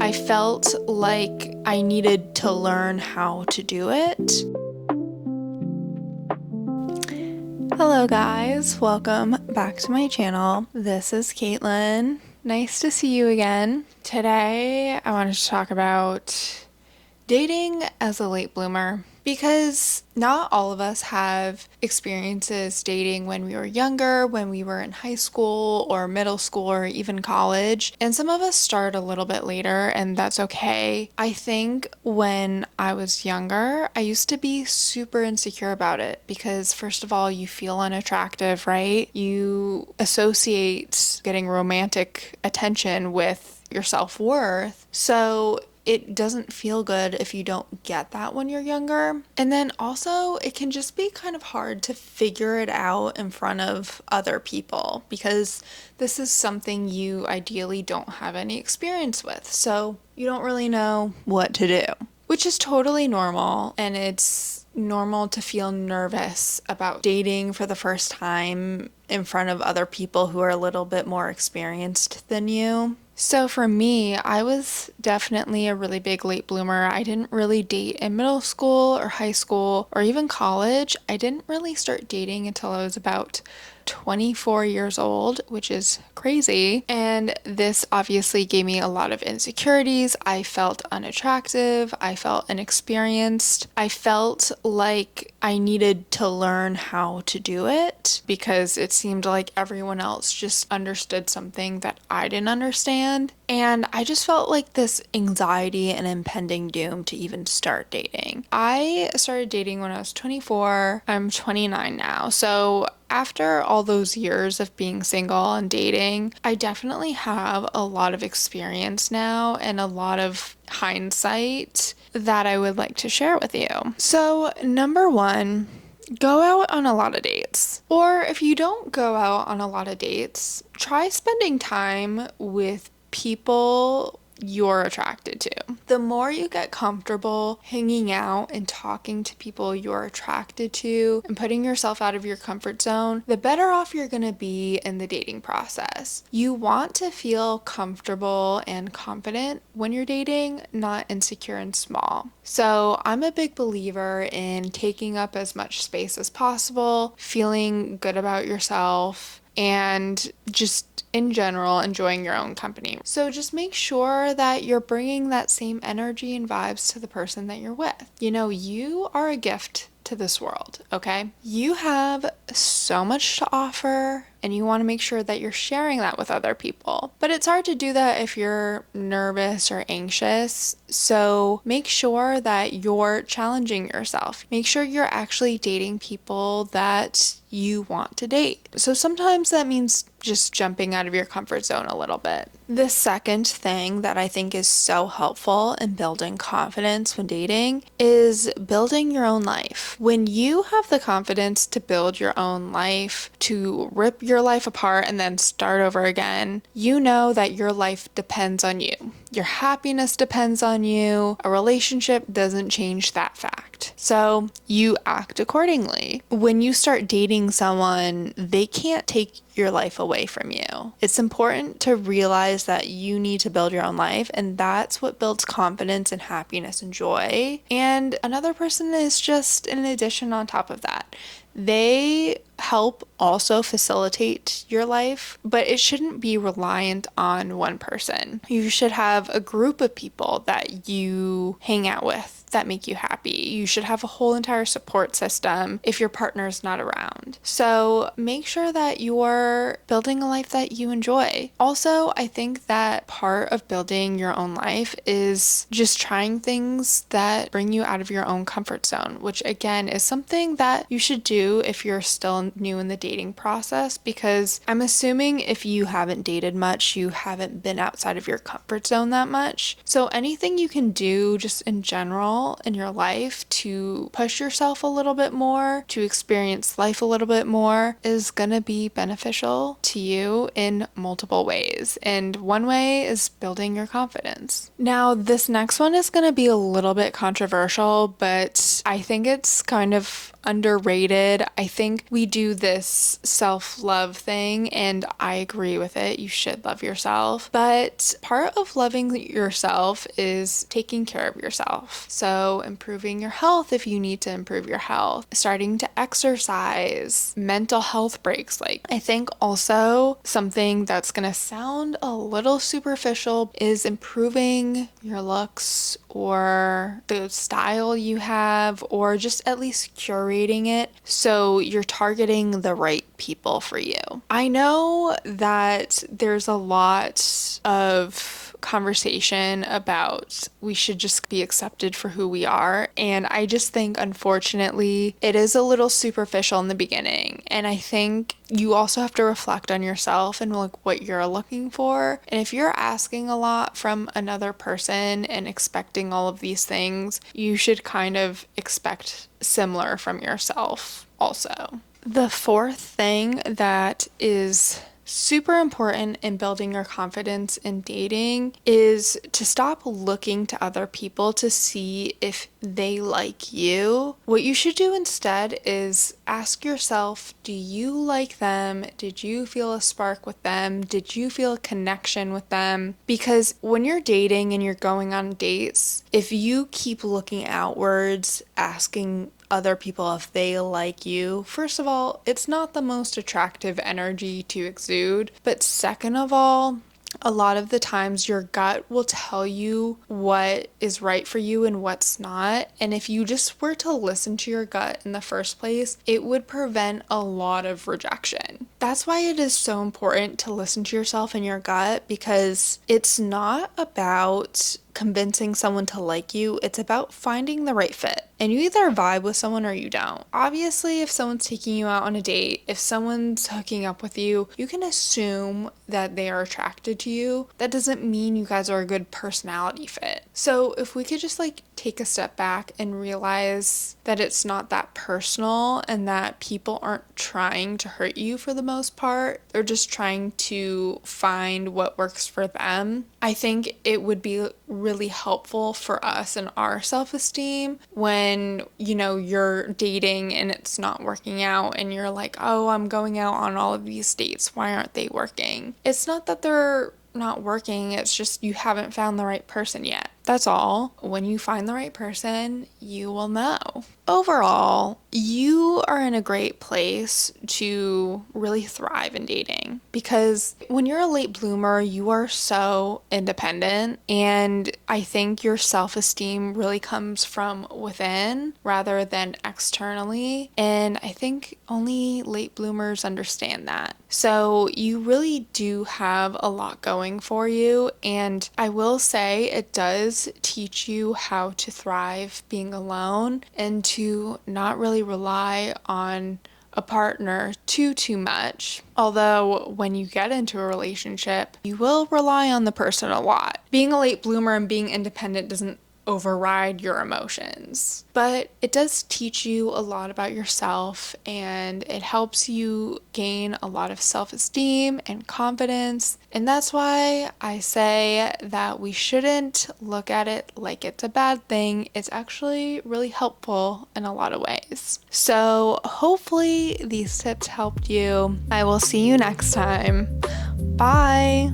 I felt like I needed to learn how to do it. Hello guys, welcome back to my channel. This is Caitlin. Nice to see you again. Today I wanted to talk about dating as a late bloomer, because not all of us have experiences dating when we were younger, when we were in high school or middle school or even college. And some of us start a little bit later, and that's okay. I think when I was younger, I used to be super insecure about it because, first of all, you feel unattractive, right? You associate getting romantic attention with your self-worth. So it doesn't feel good if you don't get that when you're younger. And then also, it can just be kind of hard to figure it out in front of other people because this is something you ideally don't have any experience with. So you don't really know what to do, which is totally normal. And it's normal to feel nervous about dating for the first time in front of other people who are a little bit more experienced than you. So for me, I was definitely a really big late bloomer. I didn't really date in middle school or high school or even college. I didn't really start dating until I was about 24 years old, which is crazy. And this obviously gave me a lot of insecurities. I felt unattractive. I felt inexperienced. I felt like I needed to learn how to do it because it seemed like everyone else just understood something that I didn't understand. And I just felt like this anxiety and impending doom to even start dating. I started dating when I was 24. I'm 29 now. So after all those years of being single and dating, I definitely have a lot of experience now and a lot of hindsight that I would like to share with you. So, number one, go out on a lot of dates. Or if you don't go out on a lot of dates, try spending time with people you're attracted to. The more you get comfortable hanging out and talking to people you're attracted to and putting yourself out of your comfort zone, the better off you're going to be in the dating process. You want to feel comfortable and confident when you're dating, not insecure and small. So I'm a big believer in taking up as much space as possible, feeling good about yourself, and just in general enjoying your own company. So just make sure that you're bringing that same energy and vibes to the person that you're with. You know, you are a gift to this world, okay? You have so much to offer, and you want to make sure that you're sharing that with other people. But it's hard to do that if you're nervous or anxious. So make sure that you're challenging yourself. Make sure you're actually dating people that you want to date. So sometimes that means just jumping out of your comfort zone a little bit. The second thing that I think is so helpful in building confidence when dating is building your own life. When you have the confidence to build your own life, to rip your life apart and then start over again, you know that your life depends on you. Your happiness depends on you. A relationship doesn't change that fact. So you act accordingly. When you start dating someone, they can't take your life away from you. It's important to realize that you need to build your own life, and that's what builds confidence and happiness and joy. And another person is just an addition on top of that. They help also facilitate your life, but it shouldn't be reliant on one person. You should have a group of people that you hang out with that make you happy. You should have a whole entire support system if your partner's not around. So make sure that you're building a life that you enjoy. Also, I think that part of building your own life is just trying things that bring you out of your own comfort zone, which again is something that you should do if you're still new in the dating process, because I'm assuming if you haven't dated much, you haven't been outside of your comfort zone that much. So anything you can do just in general in your life to push yourself a little bit more, to experience life a little bit more, is gonna be beneficial to you in multiple ways. And one way is building your confidence. Now, this next one is gonna be a little bit controversial, but I think it's kind of underrated needed. I think we do this self-love thing, and I agree with it. You should love yourself. But part of loving yourself is taking care of yourself. So improving your health if you need to improve your health, starting to exercise, mental health breaks. Like, I think also something that's gonna sound a little superficial is improving your looks or the style you have, or just at least curating it so you're targeting the right people for you. I know that there's a lot of conversation about we should just be accepted for who we are, and I just think unfortunately it is a little superficial in the beginning, and I think you also have to reflect on yourself and like what you're looking for. And if you're asking a lot from another person and expecting all of these things, you should kind of expect similar from yourself also. The fourth thing that is super important in building your confidence in dating is to stop looking to other people to see if they like you. What you should do instead is ask yourself, do you like them? Did you feel a spark with them? Did you feel a connection with them? Because when you're dating and you're going on dates, if you keep looking outwards, asking other people if they like you, first of all, it's not the most attractive energy to exude. But second of all, a lot of the times your gut will tell you what is right for you and what's not. And if you just were to listen to your gut in the first place, it would prevent a lot of rejection. That's why it is so important to listen to yourself and your gut, because it's not about convincing someone to like you, it's about finding the right fit. And you either vibe with someone or you don't. Obviously, if someone's taking you out on a date, if someone's hooking up with you, you can assume that they are attracted to you. That doesn't mean you guys are a good personality fit. So if we could just like take a step back and realize that it's not that personal and that people aren't trying to hurt you for the most part, they're just trying to find what works for them. I think it would be really helpful for us and our self-esteem when, you know, you're dating and it's not working out and you're like, oh, I'm going out on all of these dates, why aren't they working? It's not that they're not working, it's just you haven't found the right person yet. That's all. When you find the right person, you will know. Overall, you are in a great place to really thrive in dating, because when you're a late bloomer, you are so independent, and I think your self-esteem really comes from within rather than externally, and I think only late bloomers understand that. So you really do have a lot going for you, and I will say it does teach you how to thrive being alone and to not really rely on a partner too much. Although when you get into a relationship, you will rely on the person a lot. Being a late bloomer and being independent doesn't override your emotions, but it does teach you a lot about yourself, and it helps you gain a lot of self-esteem and confidence. And that's why I say that we shouldn't look at it like it's a bad thing. It's actually really helpful in a lot of ways. So hopefully these tips helped you. I will see you next time. Bye.